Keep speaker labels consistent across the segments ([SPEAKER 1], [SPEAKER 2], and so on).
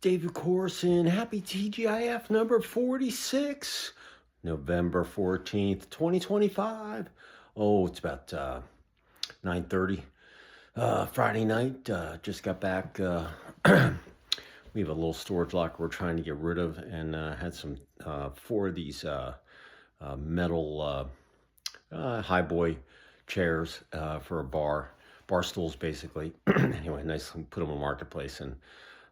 [SPEAKER 1] David Corson. Happy TGIF number 46, November 14th, 2025. Oh, it's about 9:30 Friday night. Just got back. We have a little storage locker we're trying to get rid of, and had some four of these metal high boy chairs for a bar stools, basically. Anyway, nice. Put them on Marketplace, and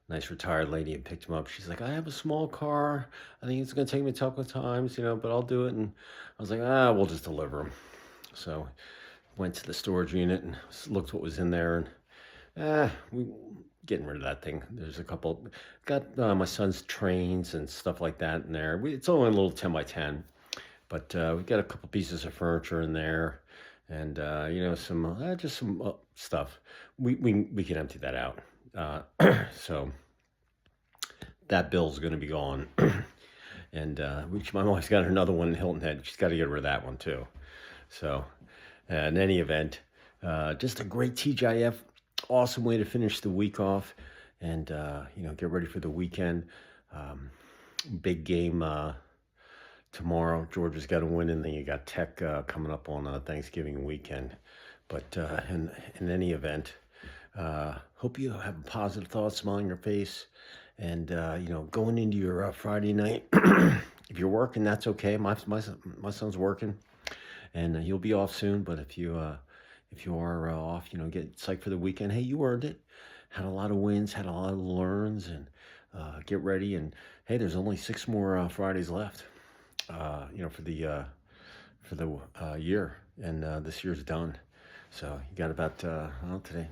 [SPEAKER 1] nice retired lady had picked him up. She's like, I have a small car. I think it's going to take me a couple of times, but I'll do it. And I was like, we'll just deliver them. So went to the storage unit and looked what was in there. And we getting rid of that thing. There's a couple, got my son's trains and stuff like that in there. It's only a little 10 by 10, but we've got a couple pieces of furniture in there. And, some, just some stuff. We can empty that out. So that bill's going to be gone. And my wife's got another one in Hilton Head. She's got to get rid of that one too. So in any event, just a great TGIF. Awesome way to finish the week off and, get ready for the weekend. Big game tomorrow. Georgia's got to win, and then you got Tech coming up on Thanksgiving weekend. But in any event, hope you have a positive thought, smile on your face, and going into your Friday night. If you're working, that's okay. My son's working, and he'll be off soon. But if you are off, get psyched for the weekend. Hey, you earned it. Had a lot of wins, had a lot of learns, and get ready. And hey, there's only 6 more Fridays left. For the year, and this year's done. So you got about today.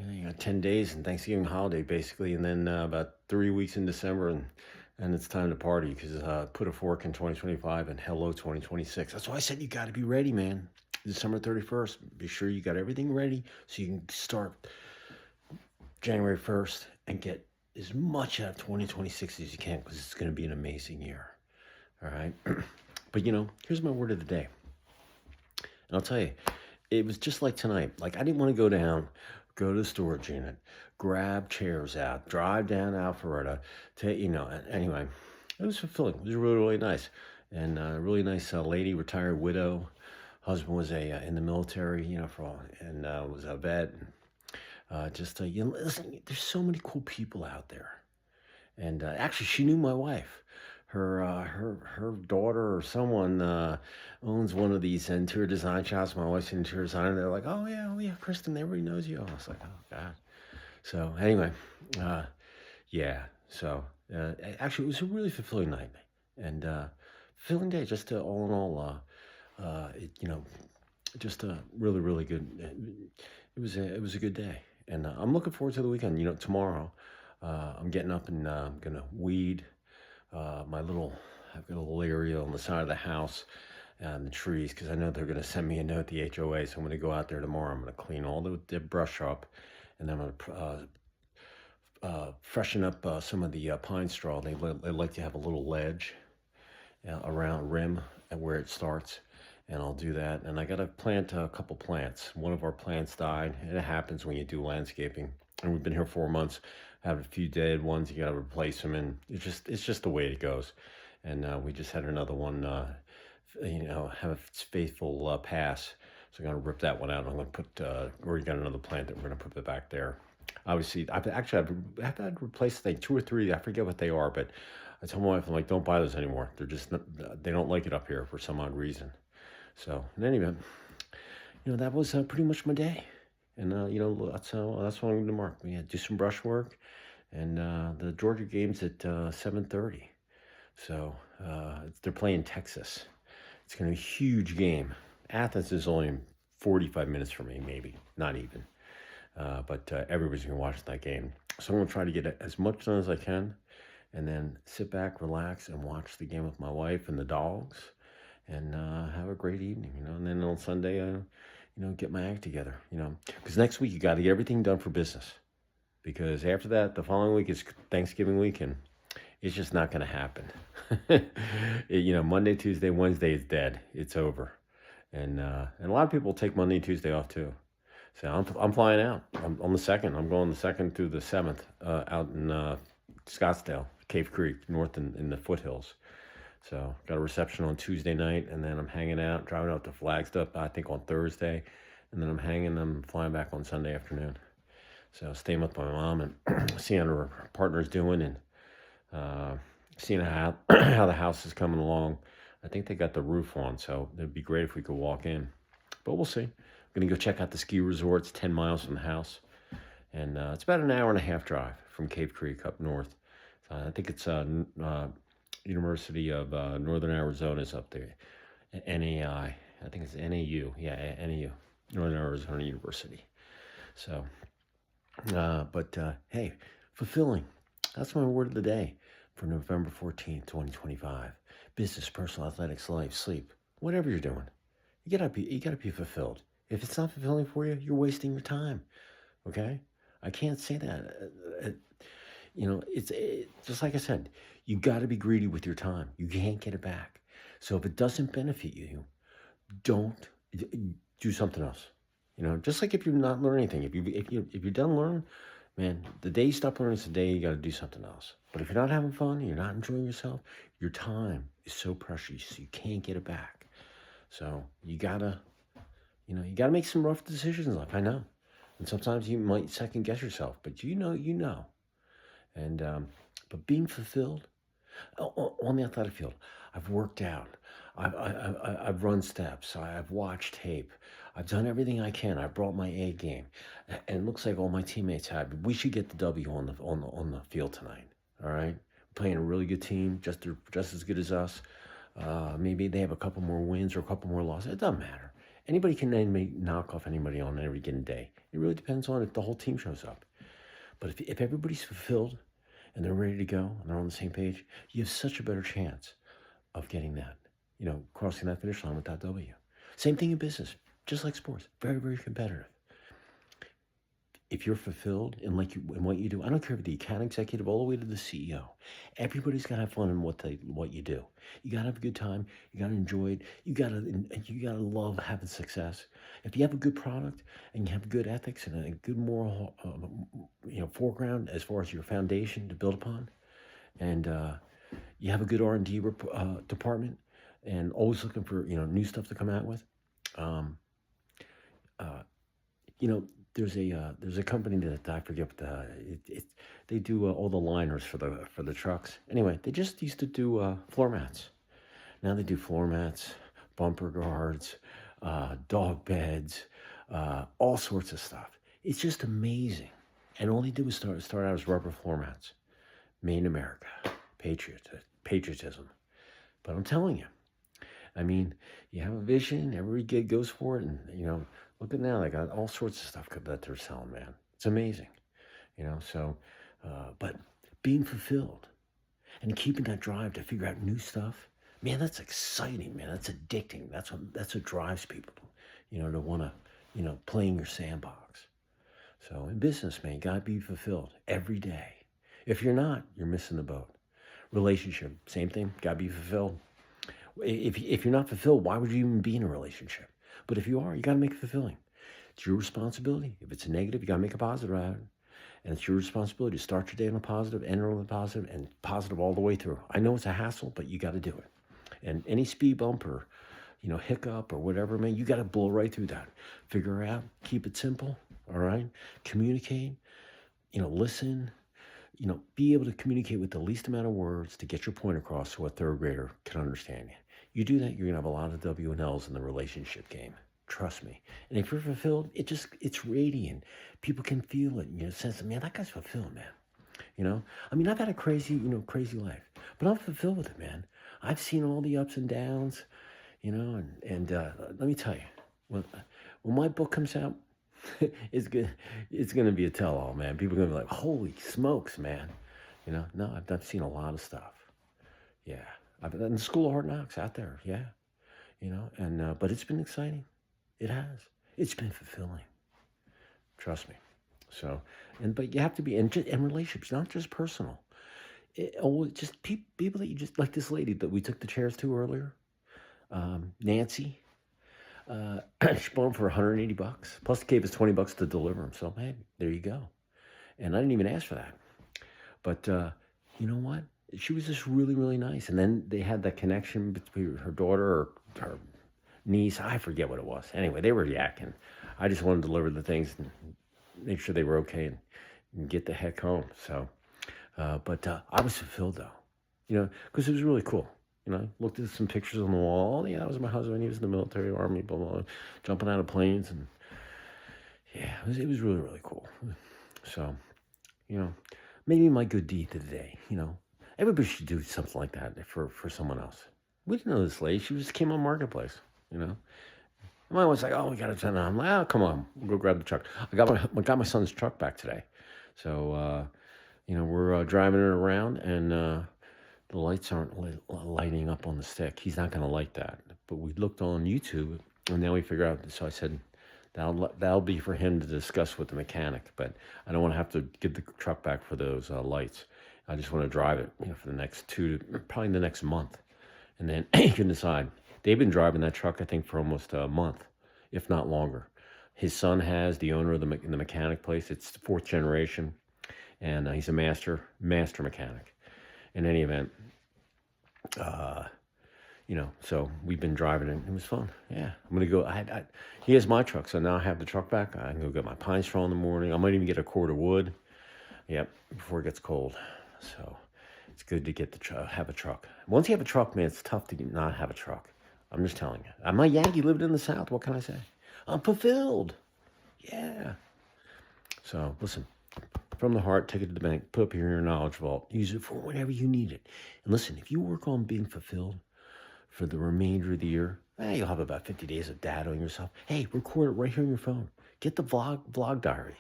[SPEAKER 1] You got 10 days and Thanksgiving holiday basically, and then about 3 weeks in December, and it's time to party because put a fork in 2025 and hello 2026. That's why I said you got to be ready, man. December 31st. Be sure you got everything ready so you can start January 1st and get as much out of 2026 as you can, because it's going to be an amazing year. All right. But here's my word of the day. And I'll tell you, it was just like tonight. Like, I didn't want to go to the storage unit, grab chairs out, drive down Alpharetta, anyway, it was fulfilling. It was really, really nice. And a really nice lady, retired widow. Husband was in the military, and was a vet. Listen, there's so many cool people out there. And actually, she knew my wife. Her daughter or someone owns one of these interior design shops. My wife's an interior designer. They're like, oh yeah, Kristen, everybody knows you. I was like, oh God. So anyway, yeah. So actually, it was a really fulfilling night, and fulfilling day. Just all in all, just a really, really good. It was a good day, and I'm looking forward to the weekend. Tomorrow, I'm getting up and I'm gonna weed. I've got a little area on the side of the house and the trees, because I know they're going to send me a note, the HOA. So I'm going to go out there tomorrow. I'm going to clean all the brush up, and then I'm going to freshen up some of the pine straw. They like to have a little ledge around rim and where it starts, and I'll do that. And I got to plant a couple plants. One of our plants died, and it happens when you do landscaping. And we've been here 4 months. Have a few dead ones. You got to replace them, and it's just the way it goes. And we just had another one, have a faithful pass. So I'm gonna rip that one out. I'm gonna put already got another plant that we're gonna put it back there. Obviously, I've had to replace like 2 or 3. I forget what they are, but I told my wife, I'm like, don't buy those anymore. They're just they don't like it up here for some odd reason. So in any event, that was pretty much my day. And, that's what I'm going to mark. We had to do some brush work, and the Georgia game's at 7:30. So they're playing Texas. It's going to be a huge game. Athens is only 45 minutes from me, maybe, not even. But everybody's going to watch that game. So I'm going to try to get as much done as I can, and then sit back, relax, and watch the game with my wife and the dogs, and have a great evening, And then on Sunday, get my act together, because next week you got to get everything done for business, because after that, the following week is Thanksgiving weekend. It's just not going to happen. Monday, Tuesday, Wednesday is dead. It's over. And a lot of people take Monday and Tuesday off too. So I'm flying out. I'm on the 2nd. I'm going the 2nd through the 7th out in Scottsdale, Cave Creek, north in the foothills. So got a reception on Tuesday night, and then I'm hanging out, driving out to Flagstaff, I think on Thursday, and then I'm flying back on Sunday afternoon. So staying with my mom and seeing how her partner's doing, and seeing how how the house is coming along. I think they got the roof on, so it'd be great if we could walk in. But we'll see. I'm gonna go check out the ski resort. It's 10 miles from the house, and it's about an hour and a half drive from Cave Creek up north. I think it's University of Northern Arizona is up there. NAI, I think it's NAU. Yeah, NAU, Northern Arizona University. So, hey, fulfilling. That's my word of the day for November 14th, 2025. Business, personal, athletics, life, sleep, whatever you're doing, you gotta be fulfilled. If it's not fulfilling for you, you're wasting your time. Okay, I can't say that. It's just like I said. You got to be greedy with your time. You can't get it back. So if it doesn't benefit you, don't do something else. Just like if you're not learning anything, if you're done learning, man, the day you stop learning is the day you got to do something else. But if you're not having fun, you're not enjoying yourself, your time is so precious, you can't get it back. So you gotta make some rough decisions in life. I know, and sometimes you might second guess yourself, but you know. And but being fulfilled on the athletic field, I've worked out, I've run steps, I've watched tape, I've done everything I can. I brought my A game, and it looks like all my teammates have. We should get the W on the field tonight. All right, we're playing a really good team, just as good as us. Maybe they have a couple more wins or a couple more losses. It doesn't matter. Anybody can knock off anybody on every given day. It really depends on if the whole team shows up. But if everybody's fulfilled and they're ready to go and they're on the same page, you have such a better chance of getting that, crossing that finish line with that W. Same thing in business, just like sports, very, very competitive. If you're fulfilled in what you do, I don't care if the account executive all the way to the CEO, everybody's got to have fun in what you do. You got to have a good time. You got to enjoy it. You got to love having success. If you have a good product and you have good ethics and a good moral, foreground as far as your foundation to build upon, and you have a good R&D department and always looking for new stuff to come out with, there's a company that I forget, but they do all the liners for the trucks. Anyway, they just used to do floor mats. Now they do floor mats, bumper guards, dog beds, all sorts of stuff. It's just amazing. And all they did was start out as rubber floor mats, made in America, patriotism. But I'm telling you, I mean, you have a vision, every gig goes for it, and look at now, they got all sorts of stuff that they're selling, man. It's amazing, but being fulfilled and keeping that drive to figure out new stuff, man, that's exciting, man. That's addicting. That's what drives people, to want to, play in your sandbox. So in business, man, you got to be fulfilled every day. If you're not, you're missing the boat. Relationship, same thing, got to be fulfilled. If you're not fulfilled, why would you even be in a relationship? But if you are, you got to make it fulfilling. It's your responsibility. If it's a negative, you got to make a positive out of it. And it's your responsibility to start your day on a positive, end on a positive, and positive all the way through. I know it's a hassle, but you got to do it. And any speed bump or, hiccup or whatever, man, you got to blow right through that. Figure it out. Keep it simple. All right. Communicate. Listen. Be able to communicate with the least amount of words to get your point across so a third grader can understand you. You do that, you're going to have a lot of W and L's in the relationship game. Trust me. And if you're fulfilled, it's radiant. People can feel it. Sense, man, that guy's fulfilled, man. I've had a crazy life, but I'm fulfilled with it, man. I've seen all the ups and downs, and let me tell you, when my book comes out, it's going to be a tell-all, man. People are going to be like, holy smokes, man. No, I've seen a lot of stuff. Yeah. I've been in the School of Hard Knocks out there, yeah, but it's been exciting. It has. It's been fulfilling. Trust me. So, but you have to be, and relationships, not just personal. Just people that you just, like this lady that we took the chairs to earlier, Nancy. She bought them for $180, plus gave us $20 to deliver them. So, hey, there you go. And I didn't even ask for that. But you know what? She was just really, really nice. And then they had that connection between her daughter or her niece. I forget what it was. Anyway, they were yakking. I just wanted to deliver the things and make sure they were okay and get the heck home. So, but I was fulfilled though, because it was really cool. Looked at some pictures on the wall. Yeah, that was my husband. He was in the military, army, blah, blah, blah, jumping out of planes. And yeah, it was really, really cool. So, maybe my good deed of the day, everybody should do something like that for someone else. We didn't know this lady. She just came on Marketplace, My was like, oh, we got to send her. I'm like, oh, come on, we'll go grab the truck. I got my son's truck back today. So, we're driving it around and the lights aren't lighting up on the stick. He's not going to like that. But we looked on YouTube and now we figure out. So I said, that'll be for him to discuss with the mechanic. But I don't want to have to give the truck back for those lights. I just want to drive it, for the next probably the next month. And then you can decide. They've been driving that truck, I think, for almost a month, if not longer. His son has the owner of the mechanic place. It's the fourth generation, and he's a master mechanic. In any event, so we've been driving it. It was fun. Yeah, I'm gonna go. He has my truck, so now I have the truck back. I can go get my pine straw in the morning. I might even get a cord of wood. Yep, before it gets cold. So it's good to have a truck. Once you have a truck, man, it's tough to not have a truck. I'm just telling you. I'm a Yankee, lived in the South. What can I say? I'm fulfilled. Yeah. So listen, from the heart, take it to the bank, put up here in your knowledge vault, use it for whenever you need it. And listen, if you work on being fulfilled for the remainder of the year, you'll have about 50 days of data on yourself. Hey, record it right here on your phone. Get the vlog diary.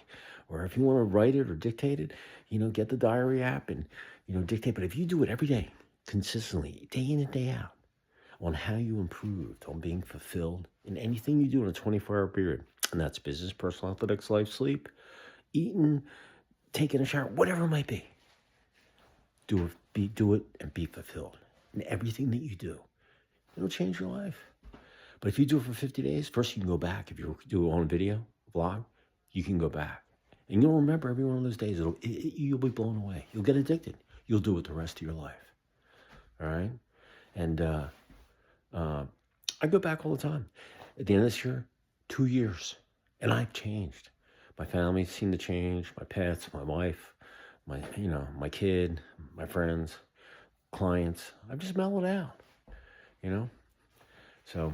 [SPEAKER 1] Or if you want to write it or dictate it, get the diary app and, dictate. But if you do it every day, consistently, day in and day out, on how you improved on being fulfilled in anything you do in a 24-hour period, and that's business, personal, athletics, life, sleep, eating, taking a shower, whatever it might be, do it and be fulfilled in everything that you do. It'll change your life. But if you do it for 50 days, first you can go back. If you do it on video, vlog, you can go back. And you'll remember every one of those days. You'll be blown away. You'll get addicted. You'll do it the rest of your life. All right? And I go back all the time. At the end of this year, 2 years. And I've changed. My family's seen the change. My pets, my wife, my kid, my friends, clients. I've just mellowed out. So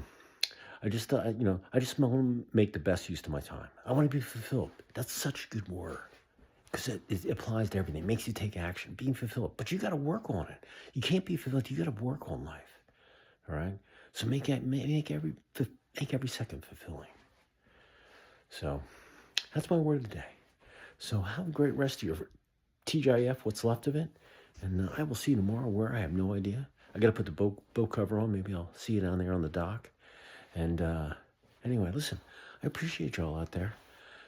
[SPEAKER 1] I just thought, I just want to make the best use of my time. I want to be fulfilled. That's such a good word because it applies to everything. It makes you take action, being fulfilled. But you got to work on it. You can't be fulfilled. You got to work on life. All right. So make every second fulfilling. So that's my word of the day. So have a great rest of your TGIF, what's left of it. And I will see you tomorrow where I have no idea. I got to put the boat cover on. Maybe I'll see you down there on the dock. And anyway, listen, I appreciate y'all out there.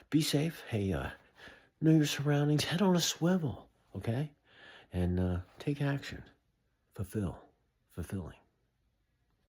[SPEAKER 1] Be safe. Hey, know your surroundings. Head on a swivel, okay? And take action. Fulfilling.